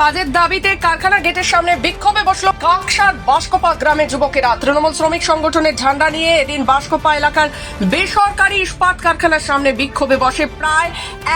কাজের দাবিতে কারখানা গেটের সামনে বিক্ষোভে বসলো কাকসার বাঁশকোপা গ্রামের যুবকেরা। তৃণমূল শ্রমিক সংগঠনের ঝান্ডা নিয়ে এদিন বাঁশকোপা এলাকার বেসরকারি ইস্পাত কারখানার সামনে বিক্ষোভে বসে প্রায়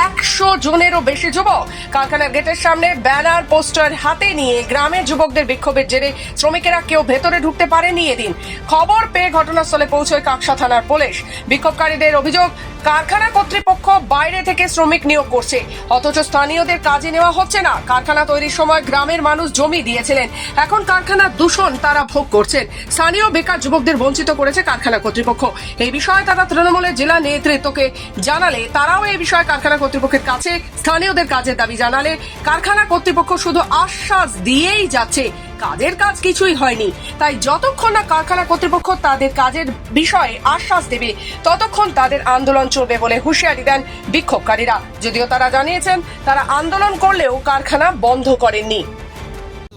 100 জনেরও বেশি যুবক। কারখানার গেটের সামনে ব্যানার পোস্টার হাতে নিয়ে গ্রামের যুবকদের বিক্ষোভের জেরে শ্রমিকেরা কেউ ভেতরে ঢুকতে পারেনি। এদিন খবর পেয়ে ঘটনাস্থলে পৌঁছয় কাকসা থানার পুলিশ। বিক্ষোভকারীদের অভিযোগ, কারখানা কর্তৃপক্ষ বাইরে থেকে শ্রমিক নিয়োগ করছে, অথচ স্থানীয়দের কাজে নেওয়া হচ্ছে না। কারখানা তৈরির সময় গ্রামের মানুষ জমি দিয়েছিলেন, এখন কারখানার দূষণ তারা ভোগ করছেন। স্থানীয় বেকার যুবকদের বঞ্চিত করেছে কারখানা কর্তৃপক্ষ। এই বিষয়ে তারা তৃণমূলের জেলা নেতৃত্বকে জানালে তারাও এই বিষয়ে কারখানা কর্তৃপক্ষের কাছে স্থানীয়দের কাজের দাবি জানালে কারখানা কর্তৃপক্ষ শুধু আশ্বাস দিয়েই যাচ্ছে, কাজের কাজ কিছুই হয়নি। তাই যতক্ষণ না কারখানা কর্তৃপক্ষ তাদের কাজের বিষয়ে আশ্বাস দেবে ততক্ষণ তাদের আন্দোলন চলবে বলে হুঁশিয়ারি দেন বিক্ষোভকারীরা। যদিও তারা জানিয়েছেন তারা আন্দোলন করলেও কারখানা বন্ধ করেননি।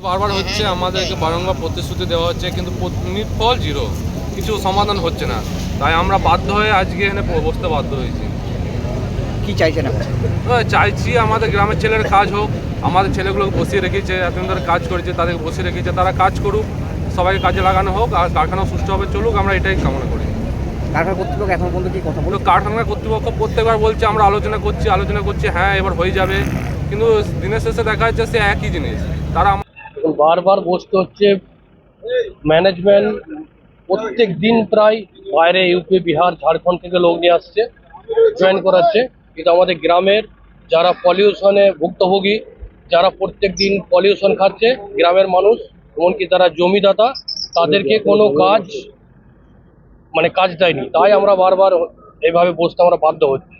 বারবার হচ্ছে, আমাদেরকে বারংবার প্রতিশ্রুতি দেওয়া হচ্ছে, কিন্তু ফল জিরো, কিছু সমাধান হচ্ছে না। তাই আমরা বাধ্য হয়ে আজকে এখানে বসতে বাধ্য হয়েছি। কি চাইছেন আপনি? চাইছি আমাদের গ্রামের ছেলের কাজ হোক। আমাদের ছেলেগুলোকে বসিয়ে রেখেছে, এতদিন ধরে কাজ করেছে, তাদেরকে বসিয়ে রেখেছে, তারা কাজ করুক, সবাইকে কাজে লাগানো হোক আর কারখানা সুষ্ঠুভাবে চলুক, আমরা এটাই কামনা করি। কারখানা কর্তৃপক্ষ এখন পর্যন্ত কি কথা বললো? কারখানা কর্তৃপক্ষ প্রত্যেকবার বলছে আমরা আলোচনা করছি, হ্যাঁ এবার হয়ে যাবে, কিন্তু দিনের শেষে দেখা যাচ্ছে সে একই জিনিস। তারা বারবার বসতে হচ্ছে। ম্যানেজমেন্ট প্রত্যেক দিন প্রায় বাইরে ইউপি, বিহার, ঝাড়খণ্ড থেকে লোক নিয়ে আসছে, জয়েন করাচ্ছে। কিন্তু আমাদের গ্রামের যারা পলিউশনে ভুক্তভোগী, যারা প্রত্যেক দিন পলিউশন খাচ্ছে গ্রামের মানুষ, এমনকি যারা জমিদাতা, তাদেরকে কোনো কাজ কাজ দেয়নি। তাই আমরা বারবার এইভাবে বসতে আমরা বাধ্য হচ্ছি।